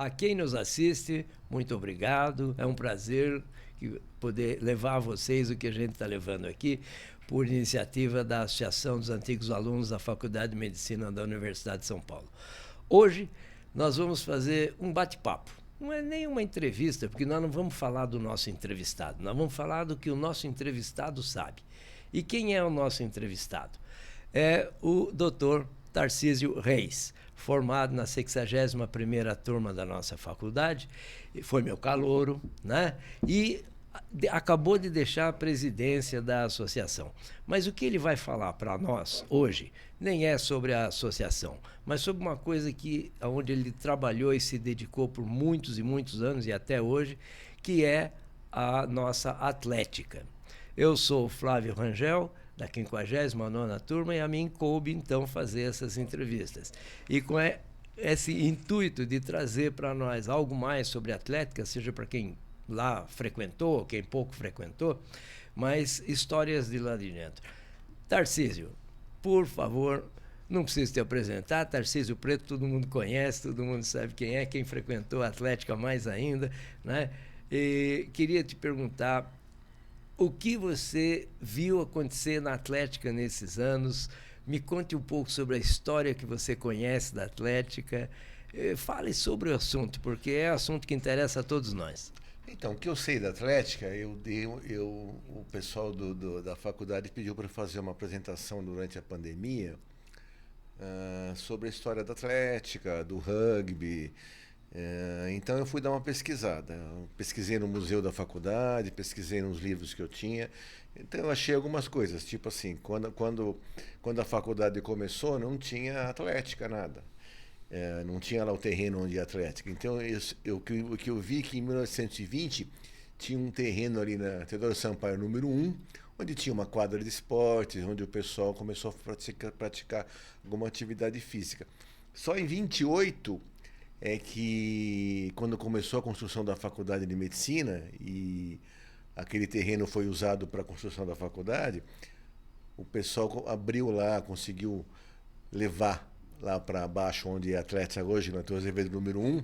A quem nos assiste, muito obrigado. É um prazer poder levar a vocês o que a gente está levando aqui, por iniciativa da Associação dos Antigos Alunos da Faculdade de Medicina da Universidade de São Paulo. Hoje nós vamos fazer um bate-papo. Não é nem uma entrevista, porque nós não vamos falar do nosso entrevistado, nós vamos falar do que o nosso entrevistado sabe. E quem é o nosso entrevistado? É o Dr. Tarcísio Reis, formado na 61ª turma da nossa faculdade, foi meu calouro, né? E acabou de deixar a presidência da associação. Mas o que ele vai falar para nós hoje nem é sobre a associação, mas sobre uma coisa onde ele trabalhou e se dedicou por muitos e muitos anos e até hoje, que é a nossa atlética. Eu sou o Flávio Rangel, da 59ª turma, e a mim coube, então, fazer essas entrevistas. E com esse intuito de trazer para nós algo mais sobre atlética, seja para quem lá frequentou, quem pouco frequentou, mas histórias de lá de dentro. Tarcísio, por favor, não preciso te apresentar, Tarcísio Preto todo mundo conhece, todo mundo sabe quem é, quem frequentou a Atlética mais ainda, né? E queria te perguntar o que você viu acontecer na Atlética nesses anos. Me conte um pouco sobre a história que você conhece da Atlética. Fale sobre o assunto, porque é assunto que interessa a todos nós. Então, o que eu sei da Atlética, o pessoal da faculdade pediu para fazer uma apresentação durante a pandemia sobre a história da Atlética, do rugby. Então eu fui dar uma pesquisada. Eu pesquisei no museu da faculdade, pesquisei nos livros que eu tinha. Então eu achei algumas coisas, tipo assim, quando a faculdade começou, não tinha Atlética, nada. Não tinha lá o terreno onde ia Atlética. Então o que eu vi que em 1920 tinha um terreno ali na Teodoro Sampaio número 1, onde tinha uma quadra de esportes, onde o pessoal começou a praticar alguma atividade física. Só em 28 é que, quando começou a construção da faculdade de medicina e aquele terreno foi usado para a construção da faculdade, o pessoal abriu lá, conseguiu levar lá para baixo, onde é Atlética hoje, na Torre Azevedo número 1.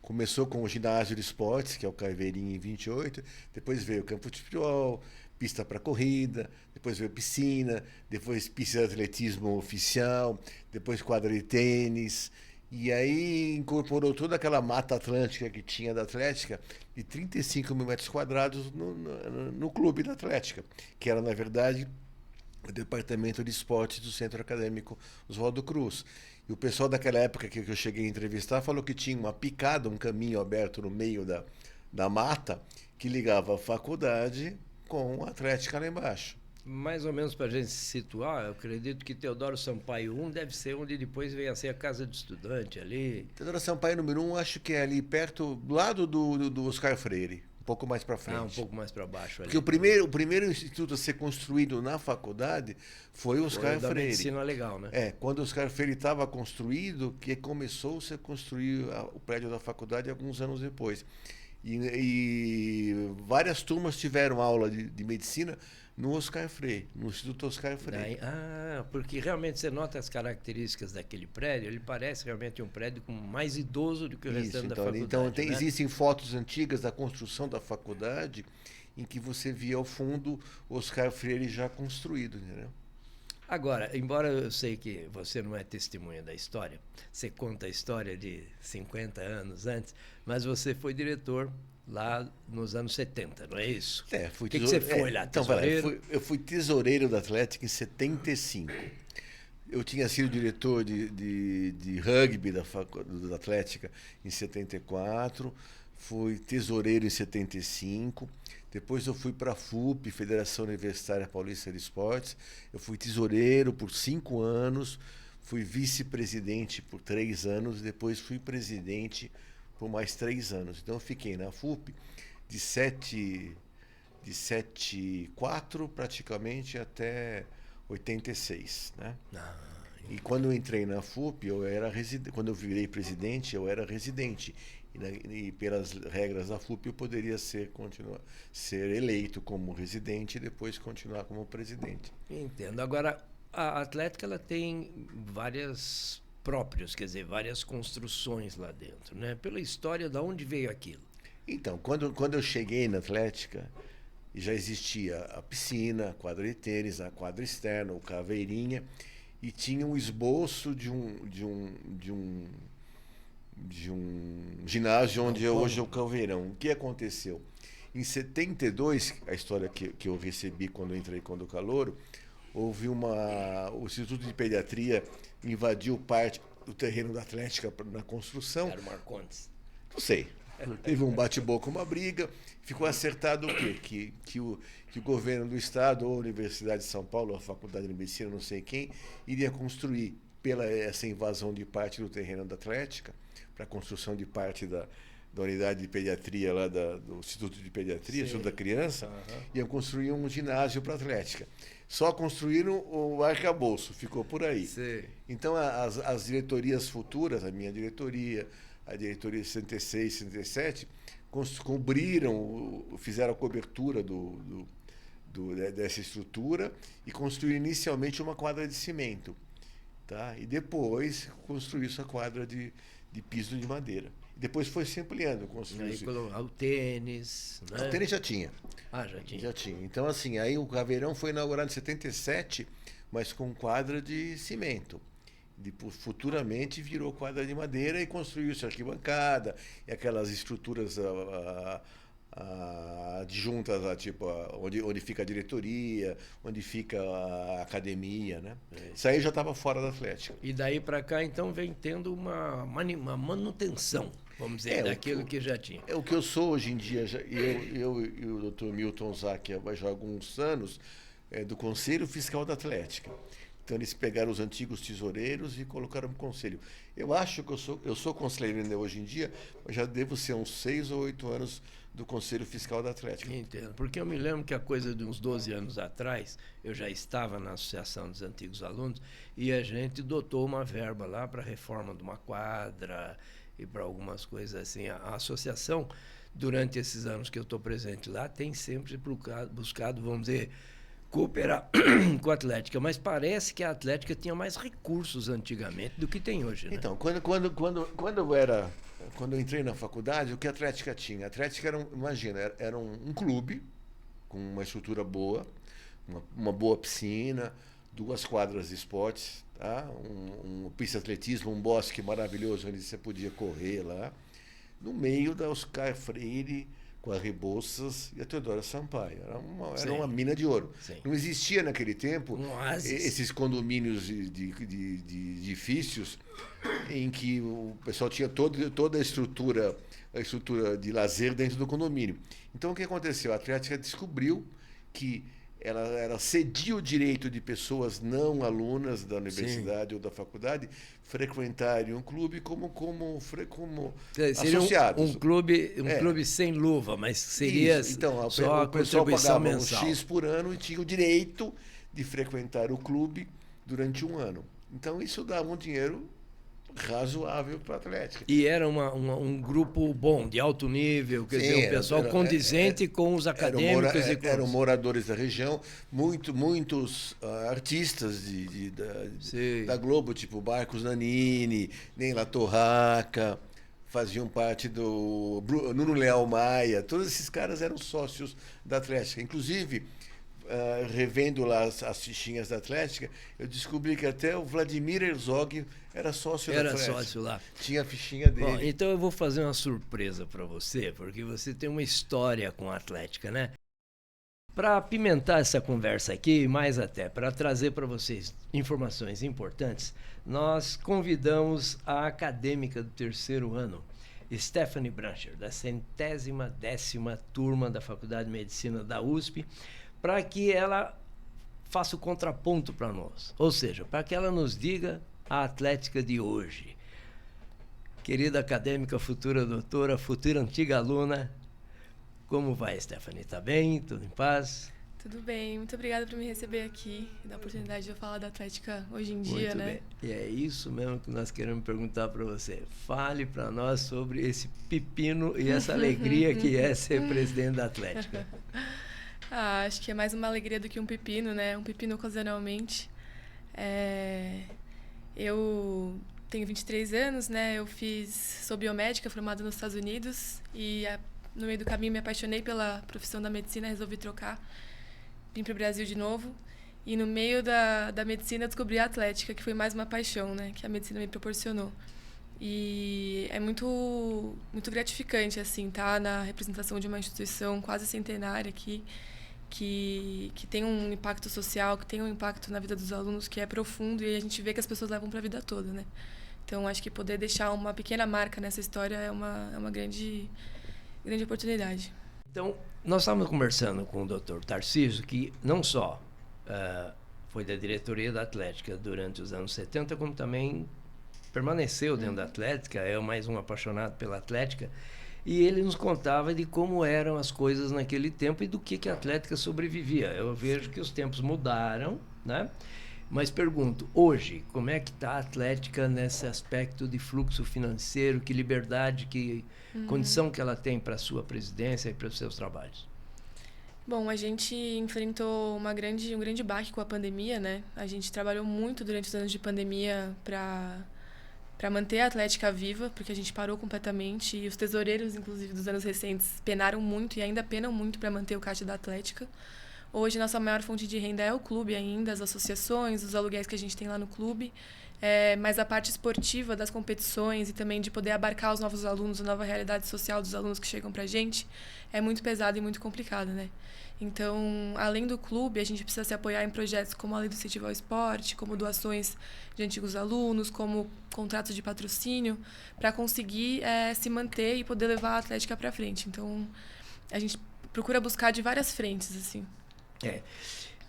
Começou com o ginásio de esportes, que é o Caveirinha, em 28. Depois veio o campo de futebol, pista para corrida, depois veio piscina, depois pista de atletismo oficial, depois quadra de tênis. E aí incorporou toda aquela mata atlântica que tinha da Atlética, de 35 mil metros quadrados no clube da Atlética, que era, na verdade, o departamento de esportes do Centro Acadêmico Oswaldo Cruz. E o pessoal daquela época que eu cheguei a entrevistar falou que tinha uma picada, um caminho aberto no meio da mata, que ligava a faculdade com a Atlética lá embaixo. Mais ou menos para a gente se situar, eu acredito que Teodoro Sampaio 1 deve ser onde depois veio a ser a casa de estudante ali. Teodoro Sampaio número 1, acho que é ali perto, do lado do Oscar Freire, um pouco mais para frente. Um pouco mais para baixo ali. Porque o primeiro instituto a ser construído na faculdade foi o Oscar Freire. Medicina legal, né? Quando o Oscar Freire estava construído, que começou-se a construir o prédio da faculdade alguns anos depois. E várias turmas tiveram aula de medicina no Oscar Freire, no Instituto Oscar Freire. Porque realmente você nota as características daquele prédio, ele parece realmente um prédio mais idoso do que o restante da faculdade. Então né? Existem fotos antigas da construção da faculdade em que você via ao fundo o Oscar Freire já construído, entendeu? Agora, embora eu sei que você não é testemunha da história, você conta a história de 50 anos antes, mas você foi diretor lá nos anos 70, não é isso? Fui que você foi lá, tesoureiro? Eu fui tesoureiro da Atlética em 75. Eu tinha sido diretor de rugby da Atlética em 74, fui tesoureiro em 75, depois eu fui para a FUP, Federação Universitária Paulista de Esportes, eu fui tesoureiro por 5 anos, fui vice-presidente por 3 anos, depois fui presidente por mais 3 anos. Então eu fiquei na FUP de 74 praticamente até 86, né? E quando eu entrei na FUP, quando eu virei presidente, eu era residente. E pelas regras da FUP eu poderia ser eleito como residente e depois continuar como presidente. Entendo. Agora, a Atlética ela tem várias próprios, quer dizer, várias construções lá dentro, né? Pela história, de onde veio aquilo? Então, quando eu cheguei na Atlética, já existia a piscina, a quadra de tênis, a quadra externa, o Caveirinha, e tinha um esboço de um ginásio onde hoje é o Calveirão. O que aconteceu? Em 72, a história que eu recebi quando eu entrei com o Calouro, houve o Instituto de Pediatria invadiu parte do terreno da Atlética na construção. Era o Marcondes. Não sei. Teve um bate-boca, uma briga. Ficou acertado o quê? Que o governo do estado, ou a Universidade de São Paulo, ou a Faculdade de Medicina, não sei quem, iria construir, pela essa invasão de parte do terreno da Atlética, para a construção de parte da unidade de pediatria lá do Instituto de Pediatria, Instituto da Criança, iam construir um ginásio para a Atlética. Só construíram o arcabouço, ficou por aí. Sim. Então, as diretorias futuras, a minha diretoria, a diretoria 66, 67, fizeram a cobertura dessa estrutura e construíram inicialmente uma quadra de cimento. Tá? E depois construiu essa quadra de piso de madeira. Depois foi se ampliando. Aí o tênis. Né? O tênis já tinha. Ah, já tinha. Já tinha. Então, assim, aí o Caveirão foi inaugurado em 77, mas com quadra de cimento. Futuramente virou quadra de madeira e construiu-se arquibancada e aquelas estruturas adjuntas, tipo, onde fica a diretoria, onde fica a academia, né? Isso aí já estava fora da Atlética. E daí para cá, então, vem tendo uma manutenção, vamos dizer, daquilo que já tinha. É o que eu sou hoje em dia, eu e o Dr. Milton Zac, já há alguns anos, do Conselho Fiscal da Atlética. Então, eles pegaram os antigos tesoureiros e colocaram no conselho. Eu acho que eu sou conselheiro ainda hoje em dia, mas já devo ser uns 6 ou 8 anos do Conselho Fiscal da Atlética. Entendo. Porque eu me lembro que a coisa de uns 12 anos atrás, eu já estava na Associação dos Antigos Alunos e a gente dotou uma verba lá para a reforma de uma quadra e para algumas coisas assim. A associação, durante esses anos que eu estou presente lá, tem sempre buscado, vamos dizer, cooperar com a Atlética, mas parece que a Atlética tinha mais recursos antigamente do que tem hoje, né? Então, quando eu entrei na faculdade, o que a Atlética tinha? A Atlética era um clube com uma estrutura boa, uma boa piscina, 2 quadras de esportes, tá? Um pista de atletismo, um bosque maravilhoso onde você podia correr lá, no meio da Oscar Freire, com a Rebouças e a Teodora Sampaio. Era uma mina de ouro. Sim. Não existia naquele tempo esses condomínios de edifícios em que o pessoal tinha toda a estrutura de lazer dentro do condomínio. Então, o que aconteceu? A Atlética descobriu que ela cedia o direito de pessoas não alunas da universidade ou da faculdade frequentarem um clube como associados. Um clube sem luva, mas seria então, só a contribuição mensal. X por ano e tinha o direito de frequentar o clube durante um ano. Então, isso dava um dinheiro razoável para a Atlética. E era um grupo bom, de alto nível, quer dizer, um pessoal condizente com os acadêmicos. Eram moradores da região, muitos artistas da Globo, tipo Marcos Nanini, Neila Torraca, faziam parte do Nuno Leal Maia, todos esses caras eram sócios da Atlética. Inclusive, revendo lá as fichinhas da Atlética, eu descobri que até o Vladimir Herzog era sócio da Atlética. Era sócio lá. Tinha a fichinha dele. Bom, então eu vou fazer uma surpresa para você, porque você tem uma história com a Atlética, né? Para apimentar essa conversa aqui, mais até para trazer para vocês informações importantes, nós convidamos a acadêmica do 3º ano, Stephanie Brancher, da 110ª turma da Faculdade de Medicina da USP, para que ela faça o contraponto para nós. Ou seja, para que ela nos diga a Atlética de hoje. Querida acadêmica, futura doutora, futura antiga aluna, como vai, Stephanie? Tá bem? Tudo em paz? Tudo bem. Muito obrigada por me receber aqui e dar a oportunidade de eu falar da Atlética hoje em dia, né? Muito bem. E é isso mesmo que nós queremos perguntar para você. Fale para nós sobre esse pepino e essa alegria que é ser presidente da Atlética. Acho que é mais uma alegria do que um pepino, né? Um pepino ocasionalmente. Eu tenho 23 anos, né? Sou biomédica, formada nos Estados Unidos e no meio do caminho me apaixonei pela profissão da medicina, resolvi trocar, vim para o Brasil de novo e no meio da medicina descobri a atlética, que foi mais uma paixão, né? Que a medicina me proporcionou. E é muito, muito gratificante, assim, estar na representação de uma instituição quase centenária aqui, que tem um impacto social, que tem um impacto na vida dos alunos que é profundo e a gente vê que as pessoas levam para a vida toda, né? Então, acho que poder deixar uma pequena marca nessa história é uma grande oportunidade. Então, nós estávamos conversando com o Dr. Tarcísio, que não só foi da diretoria da Atlética durante os anos 70, como também permaneceu dentro da Atlética, é mais um apaixonado pela Atlética, e ele nos contava de como eram as coisas naquele tempo e do que a Atlética sobrevivia. Eu vejo que os tempos mudaram, né? Mas pergunto, hoje, como é que está a Atlética nesse aspecto de fluxo financeiro, que liberdade, que condição que ela tem para a sua presidência e para os seus trabalhos? Bom, a gente enfrentou um grande baque com a pandemia, né? A gente trabalhou muito durante os anos de pandemia para manter a Atlética viva, porque a gente parou completamente e os tesoureiros, inclusive, dos anos recentes, penaram muito e ainda penam muito para manter o caixa da Atlética. Hoje, nossa maior fonte de renda é o clube ainda, as associações, os aluguéis que a gente tem lá no clube, mas a parte esportiva das competições e também de poder abarcar os novos alunos, a nova realidade social dos alunos que chegam para a gente, é muito pesada e muito complicada, né? Então, além do clube, a gente precisa se apoiar em projetos como a Lei do Incentivo ao Esporte, como doações de antigos alunos, como contratos de patrocínio, para conseguir se manter e poder levar a Atlética para frente. Então, a gente procura buscar de várias frentes, assim.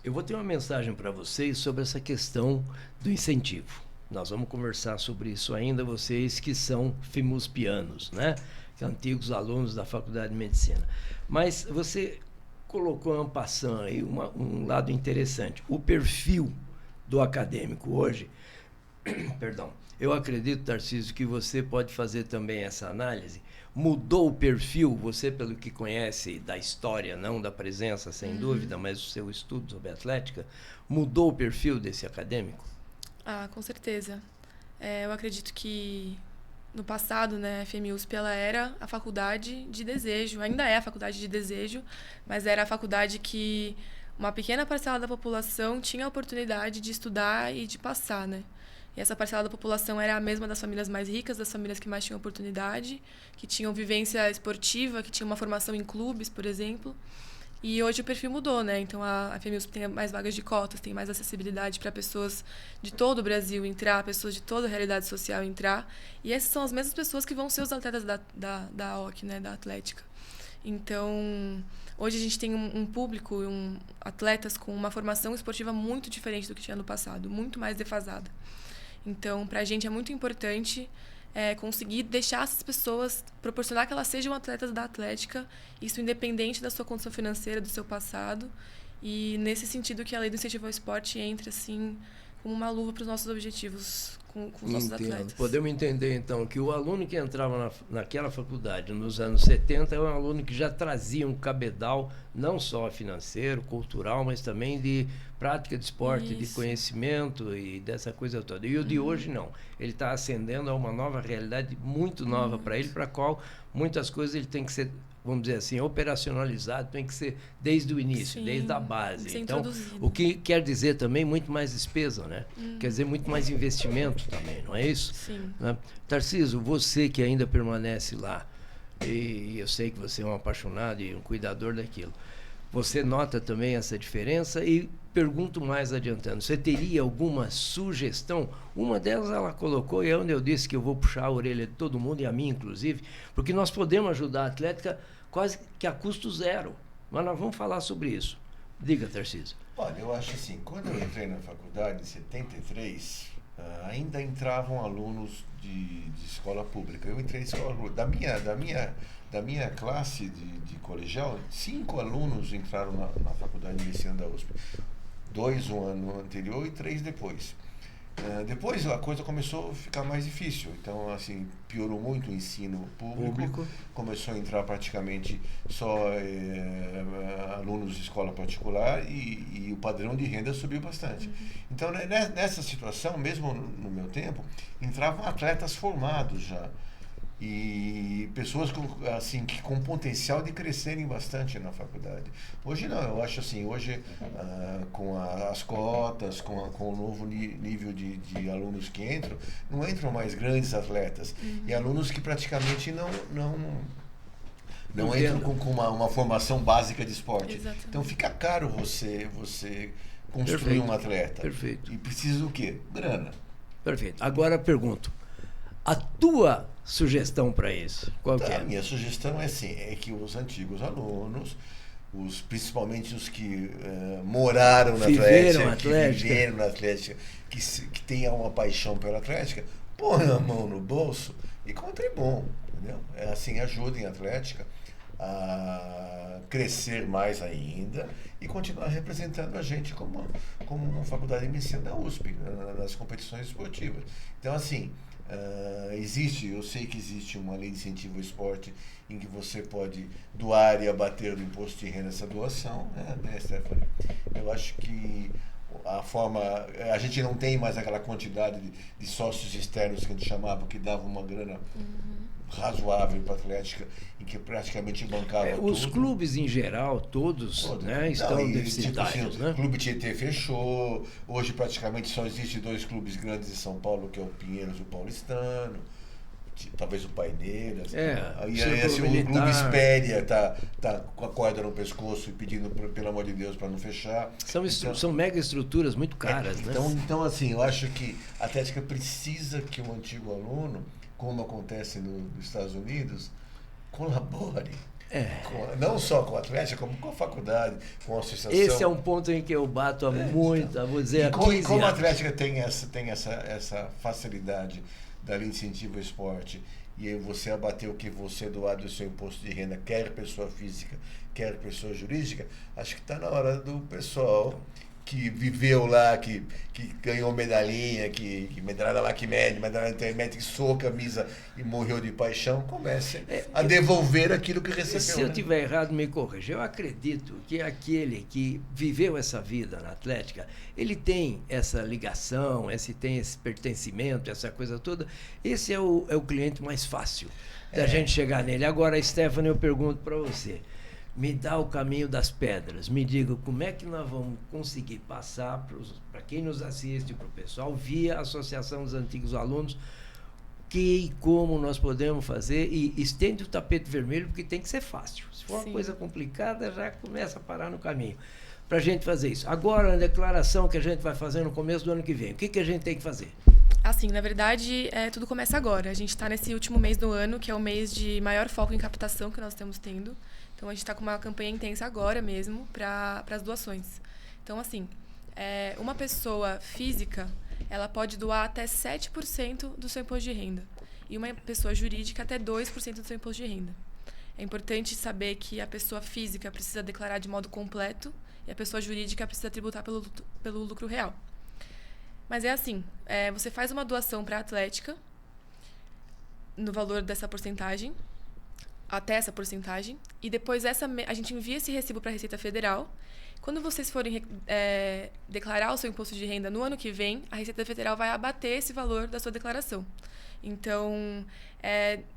Eu vou ter uma mensagem para vocês sobre essa questão do incentivo. Nós vamos conversar sobre isso ainda, vocês que são FIMUSpianos, né? Que antigos alunos da Faculdade de Medicina. Mas você colocou en passant aí um lado interessante. O perfil do acadêmico hoje, perdão, eu acredito, Tarcísio, que você pode fazer também essa análise. Mudou o perfil, você pelo que conhece da história, não da presença, sem dúvida, mas o seu estudo sobre Atlética, mudou o perfil desse acadêmico? Com certeza. Eu acredito que no passado, né, a FMUSP ela era a faculdade de desejo, ainda é a faculdade de desejo, mas era a faculdade que uma pequena parcela da população tinha a oportunidade de estudar e de passar, né? E essa parcela da população era a mesma das famílias mais ricas, das famílias que mais tinham oportunidade, que tinham vivência esportiva, que tinham uma formação em clubes, por exemplo. E hoje o perfil mudou, né? Então a FMUSP tem mais vagas de cotas, tem mais acessibilidade para pessoas de todo o Brasil entrar, pessoas de toda a realidade social entrar. E essas são as mesmas pessoas que vão ser os atletas da OC, né? Da Atlética. Então, hoje a gente tem um público, atletas com uma formação esportiva muito diferente do que tinha no passado, muito mais defasada. Então, para a gente é muito importante conseguir deixar essas pessoas, proporcionar que elas sejam atletas da Atlética, isso independente da sua condição financeira, do seu passado. E nesse sentido que a Lei do Incentivo ao Esporte entra, assim, como uma luva para os nossos objetivos com os nossos atletas. Podemos entender, então, que o aluno que entrava naquela faculdade nos anos 70 é um aluno que já trazia um cabedal, não só financeiro, cultural, mas também de prática de esporte, de conhecimento e dessa coisa toda. E o de hoje, não. Ele está ascendendo a uma nova realidade muito nova para ele, para a qual muitas coisas ele tem que ser, vamos dizer assim, operacionalizado, tem que ser desde o início, desde a base. Então, o que quer dizer também muito mais despesa, né? Quer dizer muito mais investimento também, não é isso? Sim. Né? Tarcísio, você que ainda permanece lá, e eu sei que você é um apaixonado e um cuidador daquilo, você nota também essa diferença? E pergunto mais adiantando, você teria alguma sugestão? Uma delas ela colocou, e é onde eu disse que eu vou puxar a orelha de todo mundo, e a mim inclusive, porque nós podemos ajudar a Atlética quase que a custo zero. Mas nós vamos falar sobre isso. Diga, Tarcísio. Olha, eu acho assim, quando eu entrei na faculdade em 73, ainda entravam alunos de escola pública. Eu entrei em escola pública. Da minha classe de colegial, 5 alunos entraram na faculdade de medicina da USP. 2 um ano anterior e 3 depois. Depois a coisa começou a ficar mais difícil. Então, assim, piorou muito o ensino público. Começou a entrar praticamente só alunos de escola particular e o padrão de renda subiu bastante. Então, nessa situação, mesmo no meu tempo, entravam atletas formados já. E pessoas com potencial de crescerem bastante na faculdade. Hoje não, eu acho assim, hoje com as cotas, com o novo nível de alunos que entram, não entram mais grandes atletas. E alunos que praticamente não entram com uma formação básica de esporte. Exatamente. Então fica caro você construir um atleta. Perfeito. E precisa do quê? Grana. Perfeito. Agora pergunto, a tua sugestão para isso, qual que é? A minha sugestão é assim, é que os antigos alunos, principalmente os que moraram na Atlética, que viveram na Atlética, que tenham uma paixão pela Atlética, ponham a mão no bolso e contribuam, entendeu? Assim, ajudem a Atlética a crescer mais ainda e continuar representando a gente como uma faculdade de medicina da USP, nas competições esportivas. Então, assim, eu sei que existe uma lei de incentivo ao esporte em que você pode doar e abater do imposto de renda essa doação, né, Stephanie? Eu acho que a gente não tem mais aquela quantidade de sócios externos que a gente chamava, que dava uma grana razoável para a Atlética, em que praticamente bancava tudo. Os clubes em geral, todos. Né, estão deficitários. Tipo assim, o Clube Tietê fechou, hoje praticamente só existe 2 clubes grandes em São Paulo, que é o Pinheiros e o Paulistano, talvez o Paineiras. O Clube Espéria tá com a corda no pescoço e pedindo, pelo amor de Deus, para não fechar. São mega estruturas muito caras. Né? Então, assim, eu acho que a Atlética precisa que um antigo aluno, como acontece nos Estados Unidos, colabore. Não só com a Atlética, como com a faculdade, com a associação. Esse é um ponto em que eu bato muito, vou dizer, como a Atlética tem essa facilidade da lei de incentivo ao esporte, e aí você abater o que você doar do seu imposto de renda, quer pessoa física, quer pessoa jurídica, acho que está na hora do pessoal que viveu lá, que ganhou medalhinha, medalha lá que mede, medalha na internet, que soou a camisa e morreu de paixão, comece a devolver aquilo que recebeu. Se eu estiver errado, me corrija. Eu acredito que aquele que viveu essa vida na Atlética, ele tem essa ligação, tem esse pertencimento, essa coisa toda. Esse é o cliente mais fácil da gente chegar nele. Agora, Stephanie, eu pergunto para você. Me dá o caminho das pedras. Me diga como é que nós vamos conseguir passar para quem nos assiste, para o pessoal, via a Associação dos Antigos Alunos, e como nós podemos fazer, e estende o tapete vermelho, porque tem que ser fácil. Se for uma coisa complicada, já começa a parar no caminho. Para a gente fazer isso. Agora, a declaração que a gente vai fazer no começo do ano que vem, o que a gente tem que fazer? Assim, na verdade, tudo começa agora. A gente está nesse último mês do ano, que é o mês de maior foco em captação que nós estamos tendo. Então, a gente está com uma campanha intensa agora mesmo para as doações. Então, assim, uma pessoa física, ela pode doar até 7% do seu imposto de renda. E uma pessoa jurídica até 2% do seu imposto de renda. É importante saber que a pessoa física precisa declarar de modo completo e a pessoa jurídica precisa tributar pelo lucro real. Mas é assim, você faz uma doação para a Atlética no valor dessa porcentagem, até essa porcentagem, e depois a gente envia esse recibo para a Receita Federal. Quando vocês forem declarar o seu imposto de renda no ano que vem, a Receita Federal vai abater esse valor da sua declaração. Então,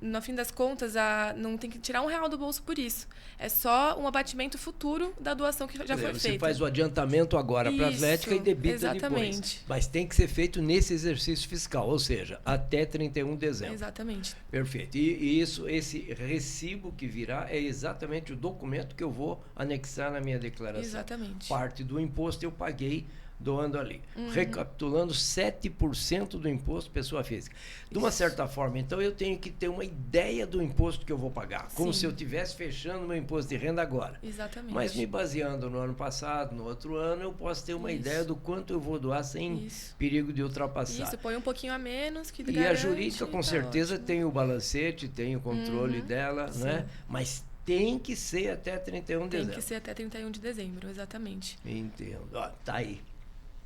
no fim das contas, não tem que tirar R$1 do bolso por isso. É só um abatimento futuro da doação que já foi feita. Você faz o adiantamento agora para a Atlética e debita exatamente. Depois. Mas tem que ser feito nesse exercício fiscal, ou seja, até 31 de dezembro. Exatamente. Perfeito. E esse recibo que virá é exatamente o documento que eu vou anexar na minha declaração. Exatamente. Parte do imposto eu paguei doando ali. Recapitulando, 7% do imposto pessoa física. De uma certa forma, então, eu tenho que ter uma ideia do imposto que eu vou pagar. Como se eu estivesse fechando meu imposto de renda agora. Exatamente. Mas me baseando no ano passado, no outro ano, eu posso ter uma ideia do quanto eu vou doar sem perigo de ultrapassar. Isso, põe um pouquinho a menos que garante, e a jurídica, com certeza, tem o balancete, tem o controle dela, né? Mas tem que ser até 31 de dezembro. Tem que ser até 31 de dezembro, exatamente. Entendo. Ó, tá aí.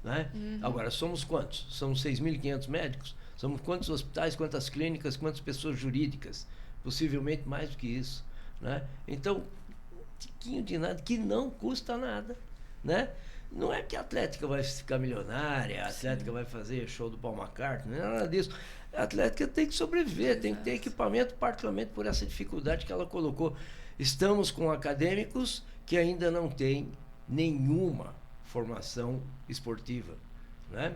Né? Agora, somos quantos? Somos 6.500 médicos? Somos quantos hospitais, quantas clínicas, quantas pessoas jurídicas? Possivelmente mais do que isso. Né? Então, um tiquinho de nada que não custa nada. Né? Não é que a Atlética vai ficar milionária, a Atlética vai fazer show do Paul McCartney, não é nada disso. A Atlética tem que sobreviver, tem que ter equipamento, particularmente por essa dificuldade que ela colocou. Estamos com acadêmicos que ainda não têm nenhuma formação esportiva. Né?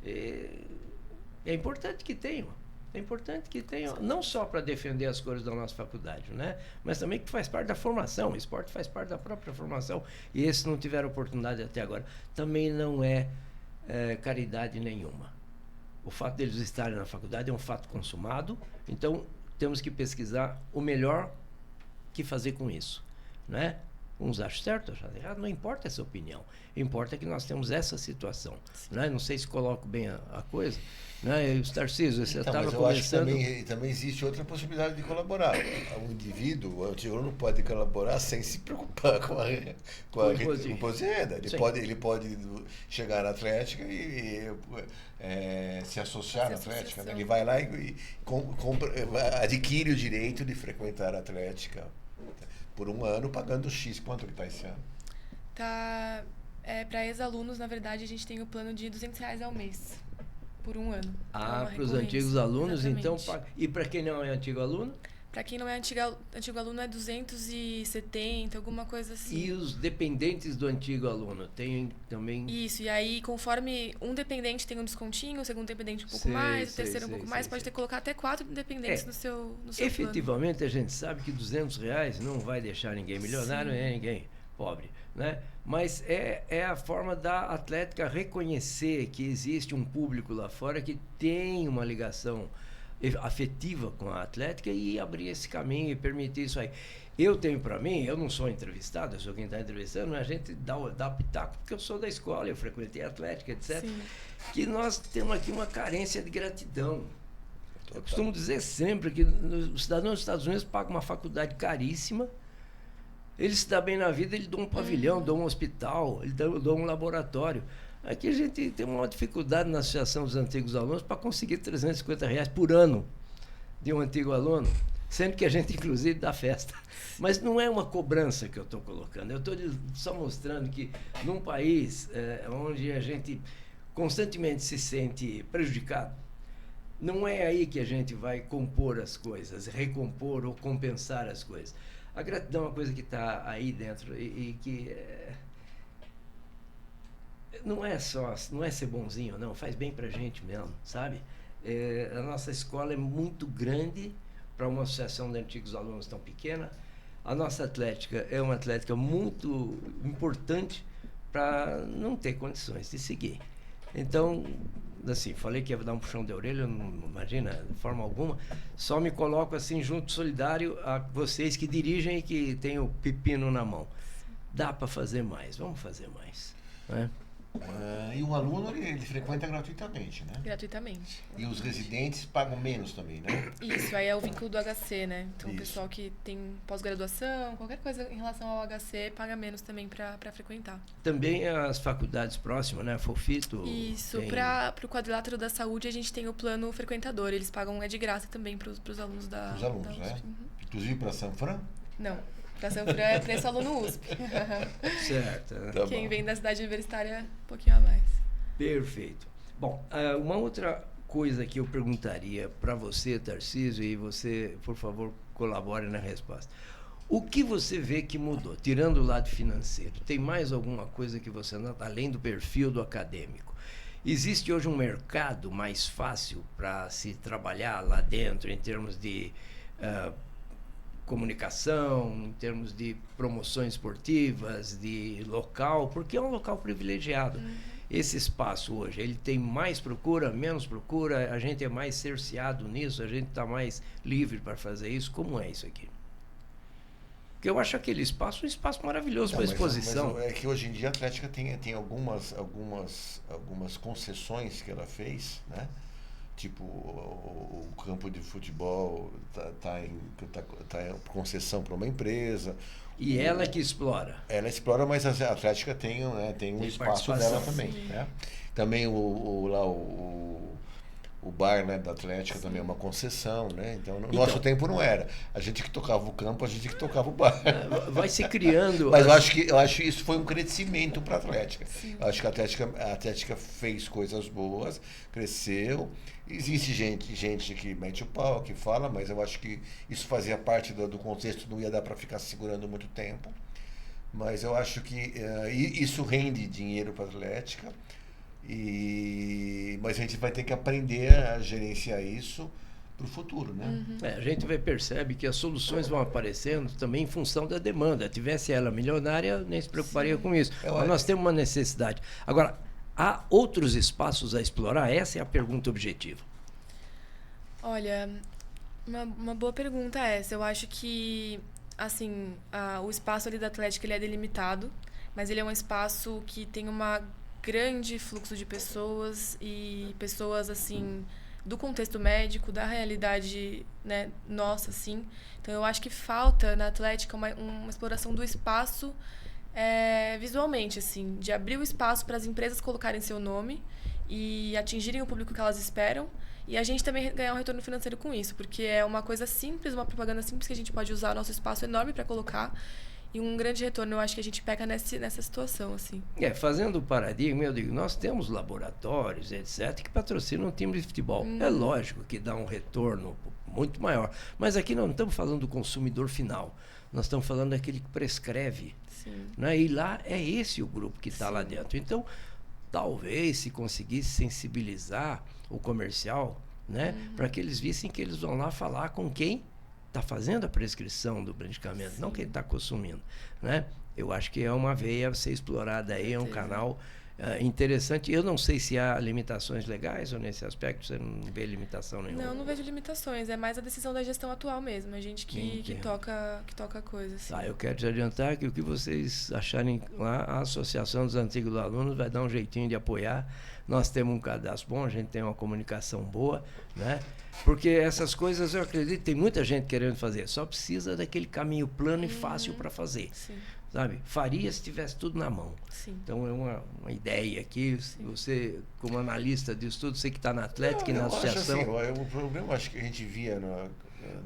É importante que tenham. É importante que tenham, não só para defender as cores da nossa faculdade, né? Mas também que faz parte da formação. O esporte faz parte da própria formação. E esses não tiveram oportunidade até agora. Também não é caridade nenhuma. O fato deles estarem na faculdade é um fato consumado. Então, temos que pesquisar o melhor que fazer com isso. Né? Uns acham certo, acham errado, não importa essa opinião. Importa que nós temos essa situação. Né? Não sei se coloco bem a coisa. Né? Tarcísio, você estava começando... Acho que também existe outra possibilidade de colaborar. O indivíduo, o antigo, não pode colaborar sem se preocupar com o imposto de renda. Ele pode chegar na Atlética e se associar na Atlética. Né? Ele vai lá e adquire o direito de frequentar a Atlética por um ano, pagando X. Quanto que está esse ano? Para ex-alunos, na verdade, a gente tem o plano de R$200 ao mês. Por um ano. Para os antigos alunos, exatamente. Então... E para quem não é antigo aluno? Para quem não é antigo aluno é 270, alguma coisa assim. E os dependentes do antigo aluno têm também... Isso, e aí conforme um dependente tem um descontinho, o segundo dependente um pouco mais, o terceiro um pouco mais, pode ter que colocar até 4 dependentes no seu efetivamente, plano. A gente sabe que R$200 não vai deixar ninguém milionário, nem ninguém pobre. Né? Mas é a forma da Atlética reconhecer que existe um público lá fora que tem uma ligação afetiva com a Atlética e abrir esse caminho e permitir isso aí. Eu tenho para mim, eu não sou entrevistado, eu sou quem está entrevistando, a gente dá pitaco porque eu sou da escola, eu frequentei a Atlética, etc. Sim. Que nós temos aqui uma carência de gratidão. Eu costumo dizer sempre que os cidadãos dos Estados Unidos pagam uma faculdade caríssima. Ele se dá bem na vida, ele dá um pavilhão, dá um hospital, ele dá um laboratório. Aqui a gente tem uma dificuldade na Associação dos Antigos Alunos para conseguir R$350 por ano de um antigo aluno, sendo que a gente, inclusive, dá festa. Mas não é uma cobrança que eu estou colocando. Eu estou só mostrando que num país onde a gente constantemente se sente prejudicado, não é aí que a gente vai compor as coisas, recompor ou compensar as coisas. A gratidão é uma coisa que está aí dentro e que não é ser bonzinho, não, faz bem pra gente mesmo, sabe? A nossa escola é muito grande para uma associação de antigos alunos tão pequena. A nossa Atlética é uma Atlética muito importante para não ter condições de seguir. Então, assim, falei que ia dar um puxão de orelha, não imagina, de forma alguma. Só me coloco assim, junto, solidário a vocês que dirigem e que têm o pepino na mão. Dá para fazer mais, vamos fazer mais. Né? E o aluno, ele frequenta gratuitamente, né? Gratuitamente. E os residentes pagam menos também, né? Isso, aí é o vínculo do HC, né? Então, o pessoal que tem pós-graduação, qualquer coisa em relação ao HC, paga menos também para frequentar. Também as faculdades próximas, né? Fofito. Isso, para o quadrilátero da saúde, a gente tem o plano frequentador. Eles pagam, de graça também para os alunos da... Os alunos, né? Inclusive para Sanfran? Não. Para Sanfran é preço aluno USP. Certo. Tá. Quem vem da cidade universitária, um pouquinho a mais. Perfeito. Bom, uma outra coisa que eu perguntaria para você, Tarcísio, e você, por favor, colabore na resposta. O que você vê que mudou, tirando o lado financeiro? Tem mais alguma coisa que você nota, além do perfil do acadêmico? Existe hoje um mercado mais fácil para se trabalhar lá dentro, em termos de comunicação, em termos de promoções esportivas, de local, porque é um local privilegiado. Esse espaço hoje, ele tem mais procura, menos procura, a gente é mais cerceado nisso, a gente está mais livre para fazer isso. Como é isso aqui? Porque eu acho aquele espaço um espaço maravilhoso para exposição. Mas é que hoje em dia a Atlética tem algumas concessões que ela fez, né? tipo o campo de futebol tá em concessão para uma empresa. E ela que explora. Ela explora, mas a Atlética tem um espaço dela também. Né? Também o bar, né, da Atlética também é uma concessão, né? Então, no nosso tempo não era. A gente que tocava o campo, a gente que tocava o bar. Vai se criando... Mas eu acho que isso foi um crescimento para a Atlética. Eu acho que a Atlética fez coisas boas, cresceu. Existe gente que mete o pau, que fala, mas eu acho que isso fazia parte do contexto, não ia dar para ficar segurando muito tempo. Mas eu acho que isso rende dinheiro para a Atlética. Mas a gente vai ter que aprender a gerenciar isso para o futuro, né? A gente percebe que as soluções vão aparecendo também em função da demanda. Tivesse ela milionária, nem se preocuparia com isso. Mas nós temos uma necessidade. Agora, há outros espaços a explorar? Essa é a pergunta objetiva. Olha, uma boa pergunta essa. Eu acho que, assim, o espaço ali da Atlética ele é delimitado, mas ele é um espaço que tem uma grande fluxo de pessoas e pessoas, assim, do contexto médico, da realidade, né, nossa, assim. Então, eu acho que falta na Atlética uma exploração do espaço visualmente, assim, de abrir o espaço para as empresas colocarem seu nome e atingirem o público que elas esperam. E a gente também ganhar um retorno financeiro com isso, porque é uma coisa simples, uma propaganda simples que a gente pode usar o nosso espaço enorme para colocar. E um grande retorno, eu acho que a gente peca nessa situação, assim. Fazendo o paradigma, eu digo, nós temos laboratórios, etc., que patrocinam um time de futebol. É lógico que dá um retorno muito maior. Mas aqui nós não estamos falando do consumidor final. Nós estamos falando daquele que prescreve. Né? E lá é esse o grupo que está lá dentro. Então, talvez se conseguisse sensibilizar o comercial, né? Para que eles vissem que eles vão lá falar com quem está fazendo a prescrição do medicamento, não quem está consumindo, né? Eu acho que é uma veia a ser explorada aí, é um canal interessante. Eu não sei se há limitações legais ou nesse aspecto você não vê limitação nenhuma. Não vejo limitações, é mais a decisão da gestão atual mesmo, a gente que toca a coisa. Assim. Eu quero te adiantar que o que vocês acharem lá, a Associação dos Antigos Alunos vai dar um jeitinho de apoiar. Nós temos um cadastro bom, a gente tem uma comunicação boa, né? Porque essas coisas, eu acredito, tem muita gente querendo fazer, só precisa daquele caminho plano e fácil para fazer. Sabe? Faria se tivesse tudo na mão. Então é uma ideia aqui. Você, como analista disso tudo, você que está na Atlética e na associação. Assim, o problema, acho que a gente via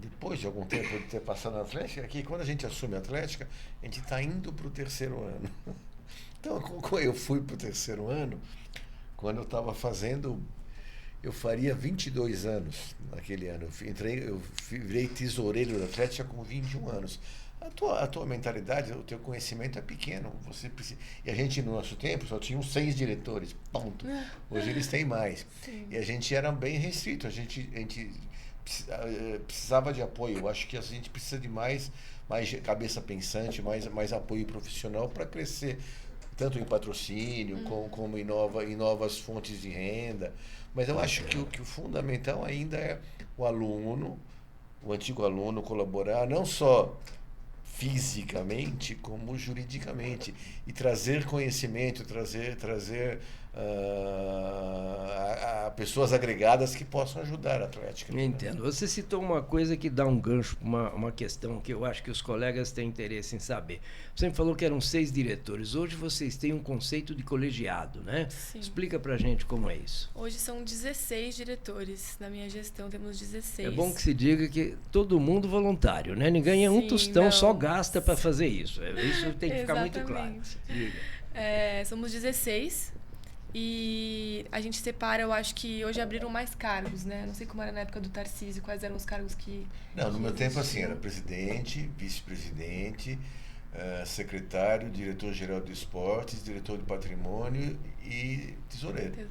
depois de algum tempo de ter passado na Atlética, é que quando a gente assume a Atlética, a gente está indo para o terceiro ano. Então, quando eu fui para o terceiro ano, quando eu estava fazendo. Eu faria 22 anos naquele ano. Eu virei tesoureiro da Atlética com 21 anos. A tua mentalidade, o teu conhecimento é pequeno. E a gente, no nosso tempo, só tinha 6 diretores, ponto. Hoje eles têm mais. E a gente era bem restrito. A gente precisava de apoio. Eu acho que a gente precisa de mais cabeça pensante, mais apoio profissional para crescer, tanto em patrocínio como em novas fontes de renda. Mas eu acho que o fundamental ainda é o antigo aluno colaborar, não só fisicamente, como juridicamente. E trazer conhecimento, trazer pessoas agregadas que possam ajudar a Atlética. Entendo. Você citou uma coisa que dá um gancho, uma questão que eu acho que os colegas têm interesse em saber. Você me falou que eram 6 diretores. Hoje vocês têm um conceito de colegiado, né? Explica pra gente como é isso. Hoje são 16 diretores. Na minha gestão temos 16. É bom que se diga que todo mundo voluntário, né? Ninguém ganha um tostão, só gasta para fazer isso. Isso tem que ficar muito claro. Diga. Somos 16. E a gente separa, eu acho que hoje abriram mais cargos, né? Não sei como era na época do Tarcísio, quais eram os cargos que... Não, no meu tempo assim, era presidente, vice-presidente, secretário, diretor-geral de esportes, diretor de patrimônio e tesoureiro.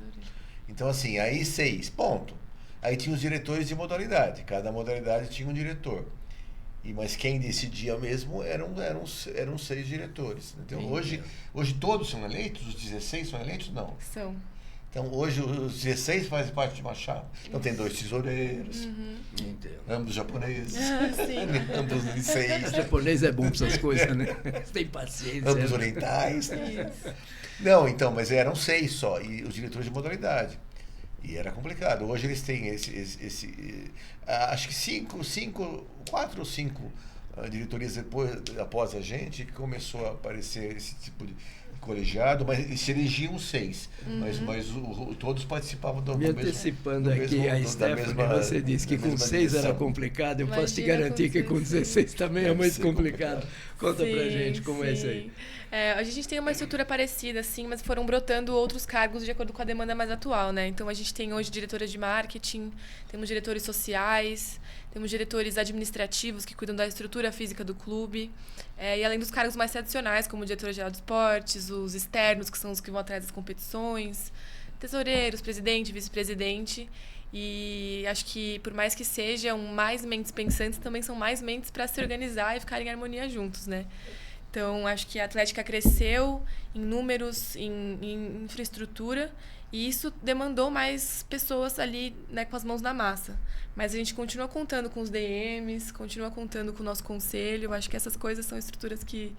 Então assim, aí 6, ponto. Aí tinha os diretores de modalidade, cada modalidade tinha um diretor. Mas quem decidia mesmo eram 6 diretores. Então, hoje todos são eleitos? Os 16 são eleitos? Não. São. Então, hoje os 16 fazem parte de uma chapa. Então, tem 2 tesoureiros, ambos japoneses, ambos liceístas. O japonês é bom para essas coisas, né? Tem paciência. Ambos orientais. Não, então, mas eram 6 só, e os diretores de modalidade. E era complicado. Hoje eles têm acho que 4 ou 5 diretorias após a gente, que começou a aparecer esse tipo de colegiado, mas se elegiam 6. Mas todos participavam do Me mesmo... antecipando aqui, a Stephanie, você disse que com 6 era complicado, eu posso te garantir que com 16 também é muito complicado. Conta pra gente como é isso aí. A gente tem uma estrutura parecida, assim, mas foram brotando outros cargos de acordo com a demanda mais atual, né? Então, a gente tem hoje diretoras de marketing, temos diretores sociais, temos diretores administrativos que cuidam da estrutura física do clube, e além dos cargos mais tradicionais, como o diretor-geral de esportes, os externos, que são os que vão atrás das competições, tesoureiros, presidente, vice-presidente. E acho que, por mais que sejam mais mentes pensantes, também são mais mentes para se organizar e ficar em harmonia juntos, né? Então, acho que a Atlética cresceu em números, em infraestrutura, e isso demandou mais pessoas ali, né, com as mãos na massa. Mas a gente continua contando com os DMs, continua contando com o nosso conselho. Acho que essas coisas são estruturas que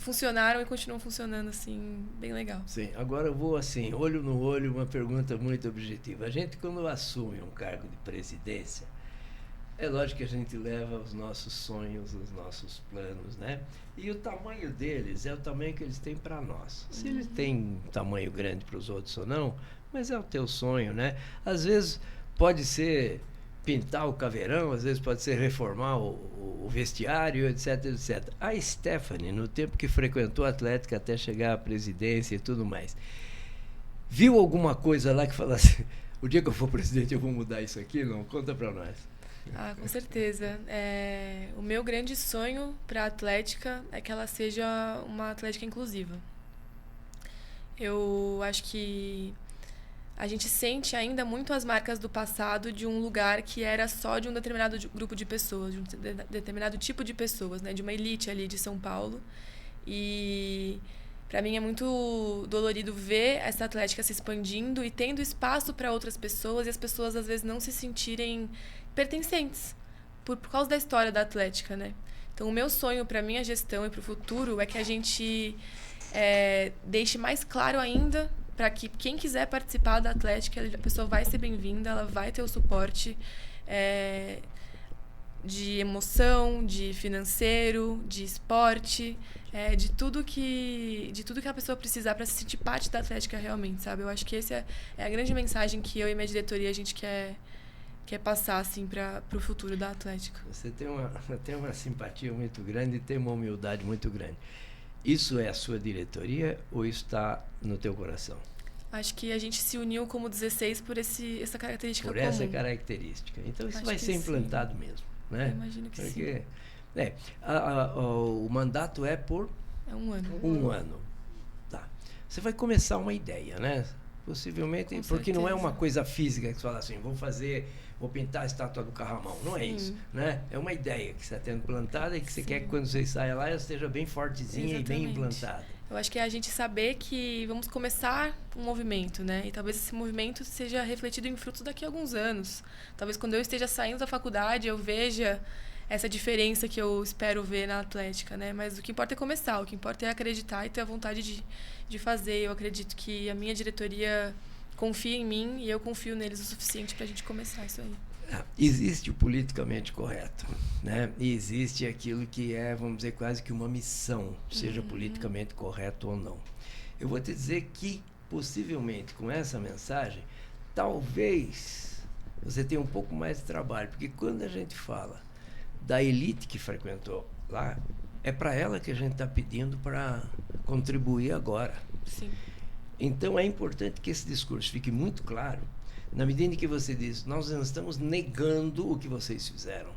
funcionaram e continuam funcionando, assim, bem legal. Sim, agora eu vou, assim, olho no olho, uma pergunta muito objetiva. A gente, quando assume um cargo de presidência, é lógico que a gente leva os nossos sonhos, os nossos planos, né? E o tamanho deles é o tamanho que eles têm para nós. Se eles têm um tamanho grande para os outros ou não, mas é o teu sonho, né? Às vezes pode ser pintar o caveirão, às vezes pode ser reformar o vestiário, etc, etc. A Stephanie, no tempo que frequentou a Atlética até chegar à presidência e tudo mais, viu alguma coisa lá que falasse, o dia que eu for presidente eu vou mudar isso aqui? Não? Conta para nós. Com certeza. O meu grande sonho para a Atlética é que ela seja uma Atlética inclusiva. Eu acho que a gente sente ainda muito as marcas do passado de um lugar que era só de um determinado grupo de pessoas, de um determinado tipo de pessoas, né? De uma elite ali de São Paulo. E para mim é muito dolorido ver essa Atlética se expandindo e tendo espaço para outras pessoas, e as pessoas às vezes não se sentirem pertencentes por causa da história da Atlética, né? Então, o meu sonho para minha gestão e para o futuro é que a gente deixe mais claro ainda para que quem quiser participar da Atlética, a pessoa vai ser bem-vinda, ela vai ter o suporte de emoção, de financeiro, de esporte, de tudo que a pessoa precisar para se sentir parte da Atlética realmente, sabe? Eu acho que essa é a grande mensagem que eu e minha diretoria a gente quer passar assim para o futuro da Atlética. Você tem uma simpatia muito grande e tem uma humildade muito grande. Isso é a sua diretoria ou isso está no teu coração? Acho que a gente se uniu como 16 por essa característica comum. Por essa característica. Então isso vai ser implantado mesmo, né? Eu imagino que porque, sim. O mandato é por? É 1 ano. 1 ano. Tá. Você vai começar uma ideia, né? Possivelmente, Com porque certeza. não é uma coisa física que você fala assim, vou pintar a estátua do Carramão. Não é isso, né? É uma ideia que você está tendo plantada e que você quer que quando você saia lá ela esteja bem fortezinha e bem implantada. Eu acho que é a gente saber que vamos começar um movimento, né? E talvez esse movimento seja refletido em frutos daqui a alguns anos. Talvez quando eu esteja saindo da faculdade eu veja essa diferença que eu espero ver na Atlética, né? Mas o que importa é começar, o que importa é acreditar e ter a vontade de fazer. Eu acredito que a minha diretoria confia em mim e eu confio neles o suficiente para a gente começar isso aí. Existe o politicamente correto, né? E existe aquilo que é, vamos dizer, quase que uma missão, seja politicamente correto ou não. Eu vou te dizer que, possivelmente, com essa mensagem, talvez você tenha um pouco mais de trabalho, porque quando a gente fala da elite que frequentou lá, é para ela que a gente está pedindo para contribuir agora. Sim. Então, é importante que esse discurso fique muito claro, na medida em que você diz, nós não estamos negando o que vocês fizeram.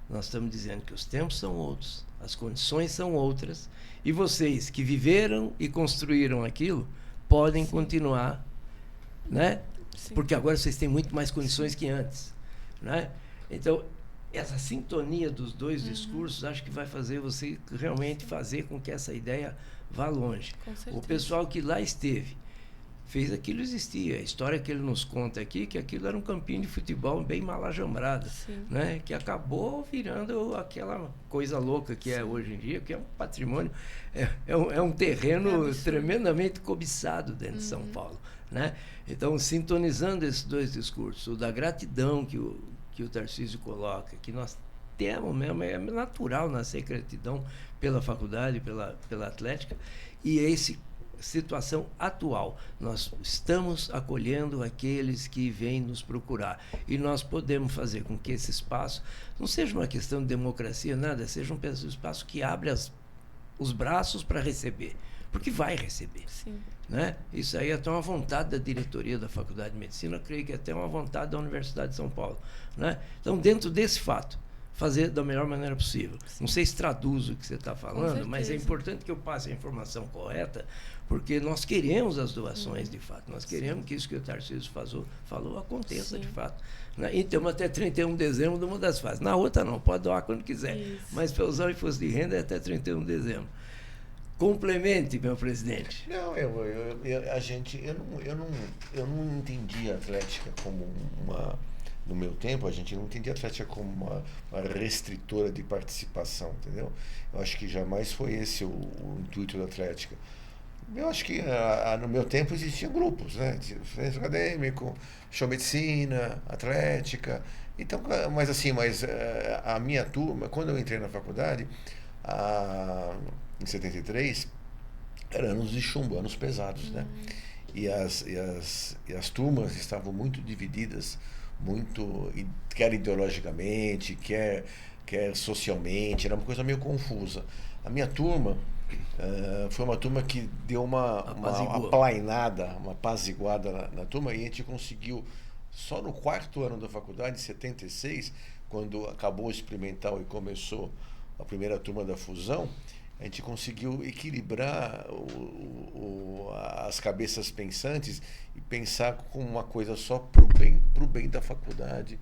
Nós estamos dizendo que os tempos são outros, as condições são outras, e vocês que viveram e construíram aquilo, podem continuar, né? Sim. Porque agora vocês têm muito mais condições que antes, né? Então, essa sintonia dos dois discursos, acho que vai fazer você realmente fazer com que essa ideia vá longe. Com certeza. O pessoal que lá esteve fez aquilo existir. A história que ele nos conta aqui, que aquilo era um campinho de futebol bem mal ajambrado, né? Que acabou virando aquela coisa louca que é hoje em dia, que é um patrimônio, é um terreno tremendamente cobiçado dentro de São Paulo, né? Então, sintonizando esses dois discursos, o da gratidão que o Tarcísio coloca, que nós temos mesmo, é natural nascer gratidão pela faculdade, pela Atlética, e essa situação atual. Nós estamos acolhendo aqueles que vêm nos procurar, e nós podemos fazer com que esse espaço não seja uma questão de democracia, nada, seja um espaço que abre os braços para receber, porque vai receber. Sim. Né? Isso aí é até uma vontade da diretoria da Faculdade de Medicina, eu creio que é até uma vontade da Universidade de São Paulo. Né? Então, dentro desse fato, fazer da melhor maneira possível. Sim. Não sei se traduz o que você está falando, mas é importante que eu passe a informação correta, porque nós queremos as doações de fato, nós queremos que isso que o Tarcísio falou aconteça de fato. Né? E temos até 31 de dezembro de uma das fases. Na outra não, pode doar quando quiser, mas para usar o imposto de renda é até 31 de dezembro. Complemente, meu presidente. Não, eu não entendi a Atlética como uma... No meu tempo, a gente não entendia a Atlética como uma restritora de participação, entendeu? Eu acho que jamais foi esse o intuito da Atlética. Eu acho que no meu tempo existiam grupos, né? Centro acadêmico, show medicina, Atlética. Então, mas a minha turma, quando eu entrei na faculdade, em 73, eram anos de chumbo, anos pesados, né? E as turmas estavam muito divididas, quer ideologicamente, quer socialmente, era uma coisa meio confusa. A minha turma foi uma turma que deu uma aplainada, uma apaziguada na turma, e a gente conseguiu, só no 4º ano da faculdade, em 76, quando acabou o experimental e começou a primeira turma da fusão, a gente conseguiu equilibrar as cabeças pensantes e pensar como uma coisa só pro bem da faculdade,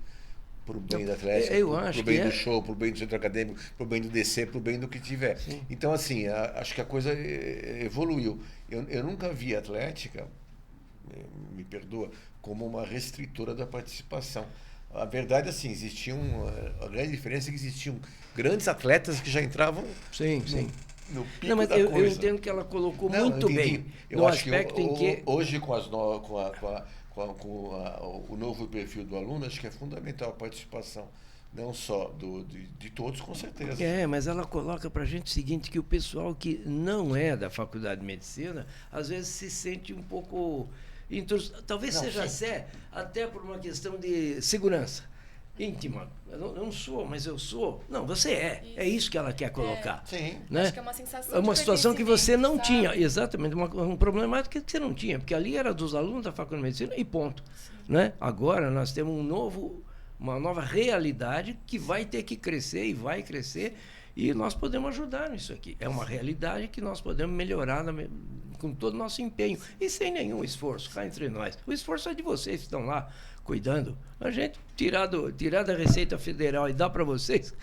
pro bem da Atlética, pro bem do show, pro bem do centro acadêmico, pro bem do DC, pro bem do que tiver. Sim. Então, assim, acho que a coisa evoluiu. Eu nunca vi a Atlética, me perdoa, como uma restritora da participação. A verdade, assim, a grande diferença é que existiam grandes atletas que já entravam no pico da coisa. Eu entendo que ela colocou muito bem. Eu acho que hoje, com o novo perfil do aluno, acho que é fundamental a participação, não só de todos, com certeza. Mas ela coloca para a gente o seguinte, que o pessoal que não é da Faculdade de Medicina, às vezes se sente um pouco... Talvez seja até por uma questão de segurança íntima. Eu não sou, mas eu sou. Não, você é. Isso. É isso que ela quer colocar. Sim. Né? Acho que é uma sensação é uma de situação que você não sabe? tinha. Exatamente. Um problemática que você não tinha, porque ali era dos alunos da Faculdade de Medicina e ponto. Né? Agora nós temos uma nova realidade que vai ter que crescer e vai crescer, e nós podemos ajudar nisso aqui. É uma realidade que nós podemos melhorar com todo o nosso empenho e sem nenhum esforço, cá entre nós. O esforço é de vocês que estão lá cuidando. A gente tirar da Receita Federal e dar para vocês.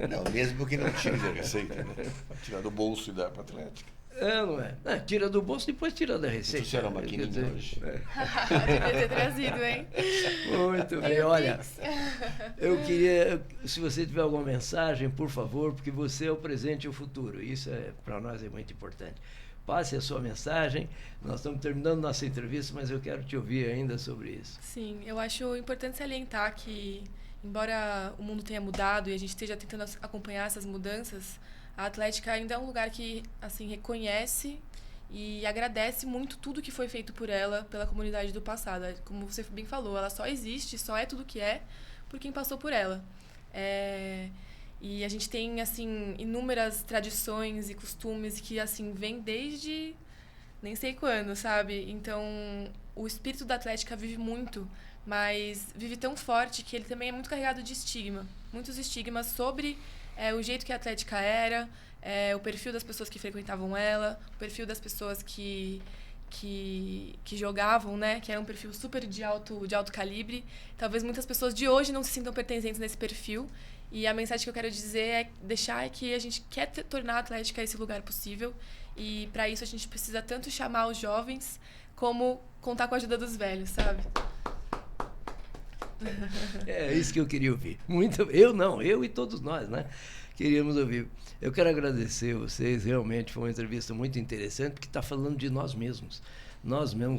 Não, mesmo que não tire da Receita, né? Tirar do bolso e dar para a Atlética. Não é? Tira do bolso, depois tira da Receita. Isso era uma maquininha hoje. Devia ter trazido, hein? Muito bem, olha. Eu queria, se você tiver alguma mensagem, por favor, porque você é o presente e o futuro. Isso para nós é muito importante. Passe a sua mensagem. Nós estamos terminando nossa entrevista, mas eu quero te ouvir ainda sobre isso. Sim, eu acho importante salientar que, embora o mundo tenha mudado e a gente esteja tentando acompanhar essas mudanças, a Atlética ainda é um lugar que, assim, reconhece e agradece muito tudo que foi feito por ela, pela comunidade do passado. Como você bem falou, ela só existe, só é tudo que é por quem passou por ela. E a gente tem, assim, inúmeras tradições e costumes que, assim, vêm desde nem sei quando, sabe? Então, o espírito da Atlética vive muito, mas vive tão forte que ele também é muito carregado de estigma. Muitos estigmas sobre o jeito que a Atlética era, o perfil das pessoas que frequentavam ela, o perfil das pessoas que jogavam, né? Que era um perfil super de alto calibre. Talvez muitas pessoas de hoje não se sintam pertencentes nesse perfil. E a mensagem que eu quero dizer deixar que a gente quer tornar a Atlética esse lugar possível. E para isso a gente precisa tanto chamar os jovens como contar com a ajuda dos velhos, sabe? É isso que eu queria ouvir. Eu e todos nós, né? Queríamos ouvir. Eu quero agradecer a vocês, realmente foi uma entrevista muito interessante, porque está falando de nós mesmos,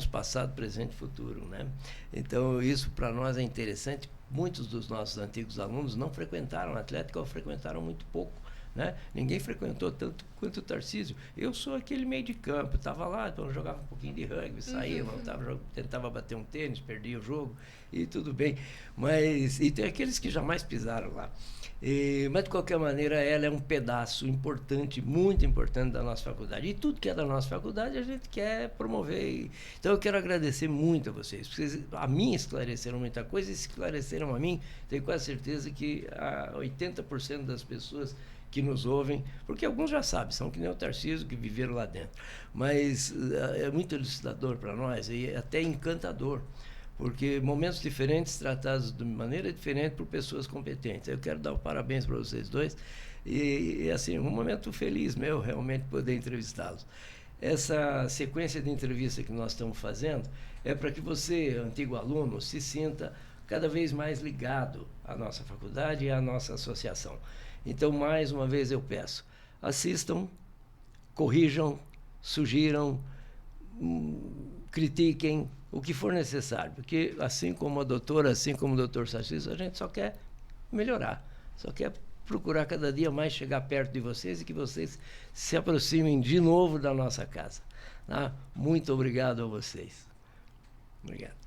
passado, presente e futuro, né? Então, isso para nós é interessante. Muitos dos nossos antigos alunos não frequentaram a Atlética ou frequentaram muito pouco, né? Ninguém frequentou tanto quanto o Tarcísio. Eu sou aquele meio de campo, estava lá, então jogava um pouquinho de rugby, saía, voltava, tentava bater um tênis, perdia o jogo e tudo bem. E tem aqueles que jamais pisaram lá. Mas, de qualquer maneira, ela é um pedaço importante, muito importante da nossa faculdade. E tudo que é da nossa faculdade a gente quer promover. Então, eu quero agradecer muito a vocês. Vocês a mim esclareceram muita coisa e esclareceram a mim. Tenho quase certeza que 80% das pessoas que nos ouvem, porque alguns já sabem, são que nem o Tarcísio, que viveram lá dentro. Mas é muito elucidador para nós e até encantador, porque momentos diferentes tratados de maneira diferente por pessoas competentes. Eu quero dar os parabéns para vocês dois e assim, um momento feliz meu realmente poder entrevistá-los. Essa sequência de entrevista que nós estamos fazendo é para que você, antigo aluno, se sinta cada vez mais ligado à nossa faculdade e à nossa associação. Então, mais uma vez eu peço, assistam, corrijam, sugiram, critiquem, o que for necessário, porque assim como a doutora, assim como o doutor Sarcísio, a gente só quer melhorar, só quer procurar cada dia mais chegar perto de vocês e que vocês se aproximem de novo da nossa casa. Tá? Muito obrigado a vocês. Obrigado.